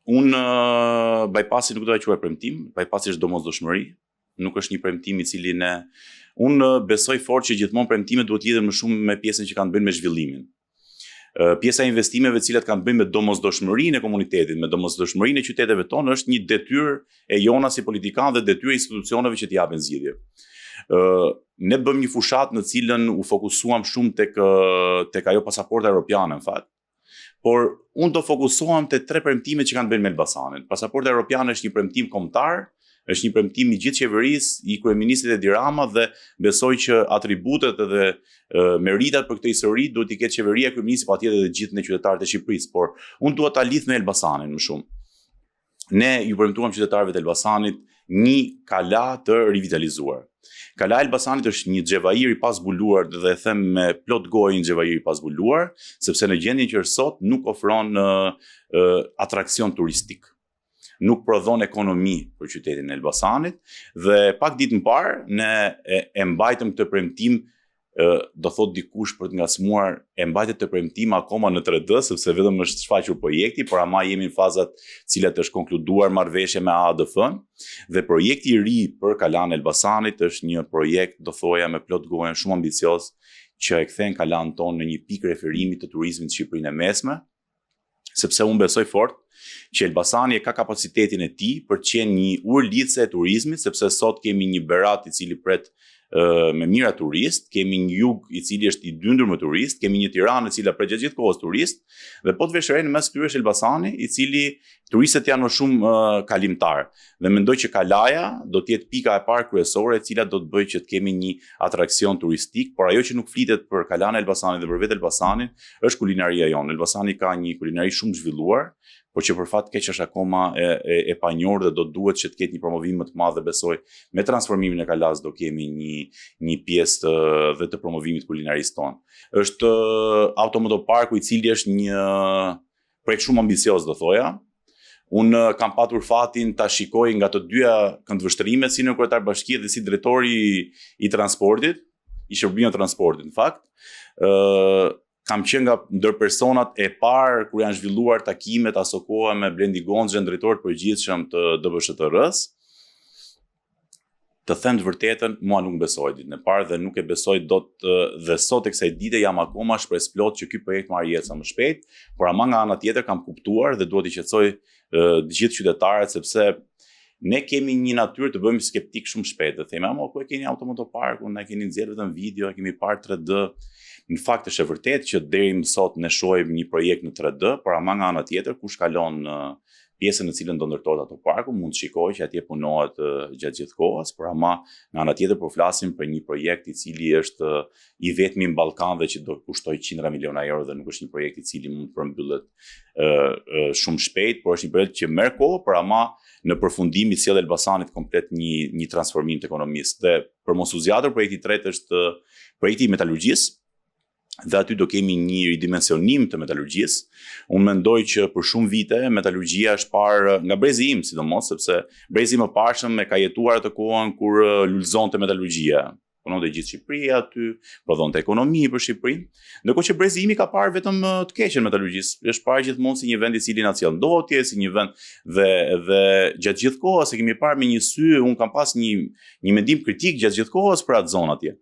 Unë bypassi nuk do ta quaj premtim, bypassi është domosdoshmëri, nuk është një premtim i cili unë besoj fort që gjithmonë premtimet duhet lidhen më shumë me pjesën që kanë të bëjnë me zhvillimin. Pjesa e investimeve të cilat kanë të bëjnë me domosdoshmërinë e komunitetit, me domosdoshmërinë e qyteteve tonë është një detyrë e jona si politikanë dhe detyrë e institucioneve që t'i japin zgjidhje. Ne bëjmë një fushat në cilën u fokusuam shumë tek ajo pasaporta europiane në fakt. Por unë do fokusohem te 3 premtime që kanë të bëjnë me Elbasanin. Pasaporta europiane është një premtim kombëtar, është një premtim i gjithë qeverisë, i kryeministit Edi Rama dhe besoj që atributet dhe meritat për këtë histori duhet i ketë qeveria, kryeministi, patjetër edhe gjithë ne qytetarët e Shqipërisë, por unë dua ta lidh me Elbasanin më shumë. Ne ju premtuam qytetarëve të Elbasanit një kala të rivitalizuar. Kala e Elbasanit është një xhevair i pazbuluar dhe them me plot gojë një xhevair i pazbuluar, sepse në gjendjen që është sot nuk ofron atraksion turistik. Nuk prodhon ekonomi për qytetin e Elbasanit dhe pak ditë më parë ne e mbajtëm këtë premtim, do thot dikush për të ngacmuar, e mbajtet të premtim akoma në 3D sepse vetëm është shfaqur projekti, por ama jemi në fazat cilat është konkluduar marrëveshje me AADF-n dhe projekti i ri për Kalan e Elbasanit është një projekt, do thoja me plot gojën, shumë ambicioz që e kthen Kalan tonë në një pikë referimi të turizmit në Shqipërinë e Mesme, sepse unë besoj fort që Elbasani ka kapacitetin e tij për të qenë një urlidhse e turizmit, sepse sot kemi një Berat i cili pret me mira turist, kemi një jug i cili është i dyndur me turist, kemi një Tiranë e cila pret gjithë kohës turist, dhe po të veshërej në mes tyre është Elbasani, i cili turistët janë më shumë kalimtar. Dhe mendoj që Kalaja do të jetë pika e parë kryesore e cila do të bëjë që të kemi një atraksion turistik, por ajo që nuk flitet për Kalan e Elbasanit dhe për vetë Elbasanin është kulinaria jonë. Elbasani ka një kulinari shumë të zhvilluar, por që për fat keq është akoma e panjohur dhe do duhet që të ketë një promovim më të madh dhe besoj me transformimin e Kalas do kemi një pjesë dhe të promovimit kulinarisë tonë. Është automotoparku i cili është një projekt shumë ambicioz, do thoja. Unë kam patur fatin ta shikoj nga të dyja këndvështrimet si në kryetar bashkie dhe si drejtori i transportit, i shërbimit të transportit në fakt. Kam qenë nga ndër personat e parë kur janë zhvilluar takimet aso koha me Blendi Gonxhën, drejtor të përgjithshëm të DBSHTR-s. Të them të vërtetën, mua nuk besoj ditën e parë dhe nuk e besoj dot dhe sot e kësaj dite jam akoma shpresplot që ky projekt marrë jetë sa më shpejt, por ama nga ana tjetër kam kuptuar dhe duhet i qetësoj të gjithë qytetarët sepse ne kemi një natyrë të bëjmë skeptik shumë shpejt. Dhe themi, ku e keni automotoparkun, ne keni nxjerrë vetëm video, kemi parë 3D. Në fakt është e vërtetë që deri më sot ne shohim një projekt në 3D, por ama nga ana tjetër kush kalon pjesën në cilën do ndërtohet ato parku mund të shikojë që atje punohet gjatë gjithë kohës, por ama nga ana tjetër po flasim për një projekt i cili është i vetmi në Ballkan dhe që do kushtoj 100 miliona euro dhe nuk është një projekt i cili mund të përmbyllet shumë shpejt, por është një projekt që merr kohë, por ama në përfundim i sjell Elbasanit komplet një transformim të ekonomisë. Dhe për mos u zgjatur, projekti i tretë është projekti i metalurgjisë. Dhe aty do kemi një ridimensionim të metalurgjisë. Unë mendoj që për shumë vite metalurgjia është parë nga brezi im, sidomos sepse brezi më parshëm e ka jetuar atë kohën kur lulëzonte metalurgjia. Punonte gjithë Shqipëria aty, prodhonte ekonomi për Shqipërinë. Ndërkohë që brezi im ka parë vetëm të keqen metalurgjisë. Është parë gjithmonë si një vend i cili na sjell ndotje, si një vend dhe gjatë gjithë kohës e kemi parë me një sy, unë kam pas një mendim kritik gjatë gjithë kohës për atë zonë atje.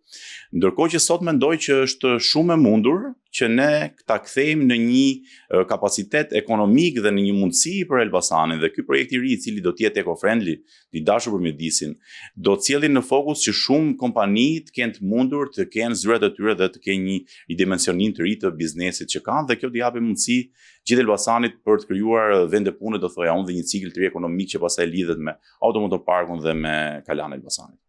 Ndërkohë që sot mendoj që është shumë e mundur që ne ta kthejmë në një kapacitet ekonomik dhe në një mundësi për Elbasanin dhe ky projekt i ri i cili do të jetë eco-friendly, i dashur për mjedisin, do të sjellin në fokus që shumë kompani të kenë të mundur të kenë zyrat e tyre dhe të kenë një dimensionim të ri të biznesit që kanë dhe kjo do japë mundësi gjithë Elbasanit për të krijuar vende pune, do thoja unë, dhe një cikël të ri ekonomik që pastaj lidhet me automotoparkun dhe me Kalan e Elbasanit.